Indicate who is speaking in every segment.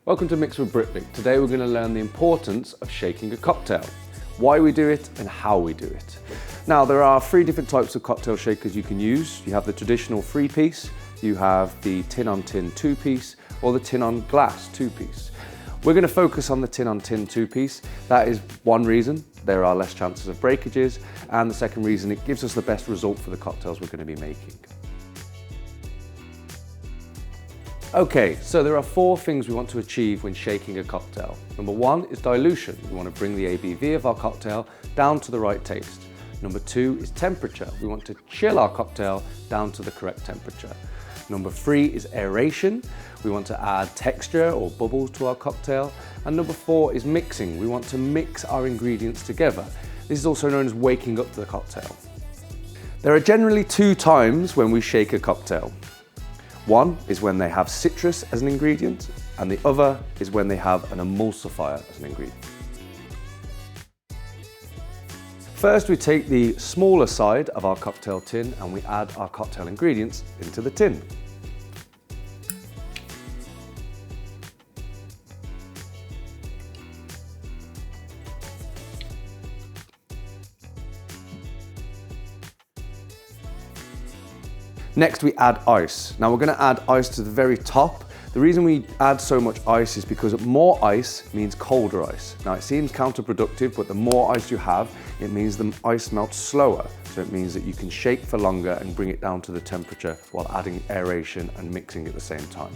Speaker 1: Welcome to Mix with Britvic. Today we're going to learn the importance of shaking a cocktail, why we do it and how we do it. Now there are three different types of cocktail shakers you can use. You have the traditional 3-piece, you have the tin-on-tin 2-piece or the tin-on-glass 2-piece. We're going to focus on the tin-on-tin 2-piece. That is one reason there are less chances of breakages, and the second reason it gives us the best result for the cocktails we're going to be making. Okay, so there are 4 things we want to achieve when shaking a cocktail. Number 1 is dilution. We want to bring the ABV of our cocktail down to the right taste. Number 2 is temperature. We want to chill our cocktail down to the correct temperature. Number 3 is aeration. We want to add texture or bubbles to our cocktail. And number 4 is mixing. We want to mix our ingredients together. This is also known as waking up the cocktail. There are generally 2 times when we shake a cocktail. One is when they have citrus as an ingredient, and the other is when they have an emulsifier as an ingredient. First, we take the smaller side of our cocktail tin and we add our cocktail ingredients into the tin. Next, we add ice. Now we're going to add ice to the very top. The reason we add so much ice is because more ice means colder ice. Now it seems counterproductive, but the more ice you have, it means the ice melts slower. So it means that you can shake for longer and bring it down to the temperature while adding aeration and mixing at the same time.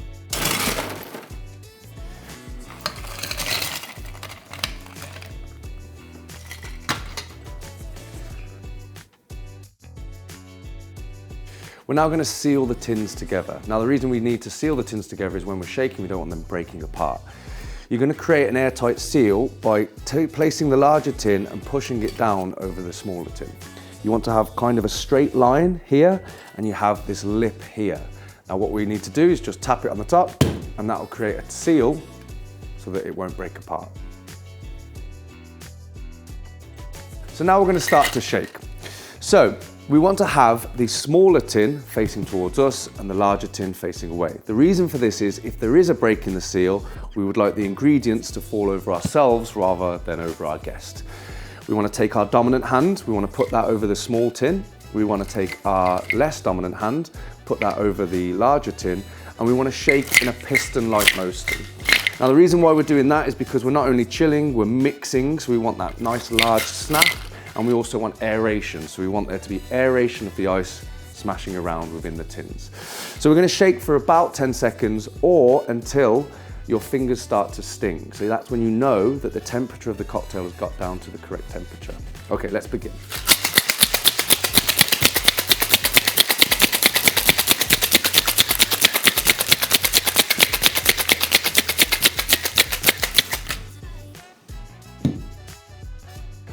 Speaker 1: We're now going to seal the tins together. Now the reason we need to seal the tins together is when we're shaking, we don't want them breaking apart. You're going to create an airtight seal by placing the larger tin and pushing it down over the smaller tin. You want to have kind of a straight line here, and you have this lip here. Now what we need to do is just tap it on the top, and that will create a seal so that it won't break apart. So now we're going to start to shake. So we want to have the smaller tin facing towards us and the larger tin facing away. The reason for this is if there is a break in the seal, we would like the ingredients to fall over ourselves rather than over our guest. We want to take our dominant hand, we want to put that over the small tin. We want to take our less dominant hand, put that over the larger tin, and we want to shake in a piston-like motion. Now the reason why we're doing that is because we're not only chilling, we're mixing, so we want that nice large snap. And we also want aeration, so we want there to be aeration of the ice smashing around within the tins. So we're going to shake for about 10 seconds or until your fingers start to sting. So that's when you know that the temperature of the cocktail has got down to the correct temperature. Okay, let's begin.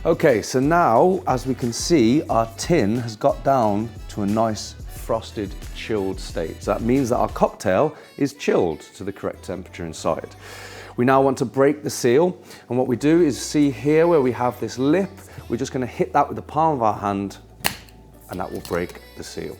Speaker 1: Okay, so now, as we can see, our tin has got down to a nice frosted, chilled state. So that means that our cocktail is chilled to the correct temperature inside. We now want to break the seal, and what we do is see here where we have this lip, we're just going to hit that with the palm of our hand, and that will break the seal.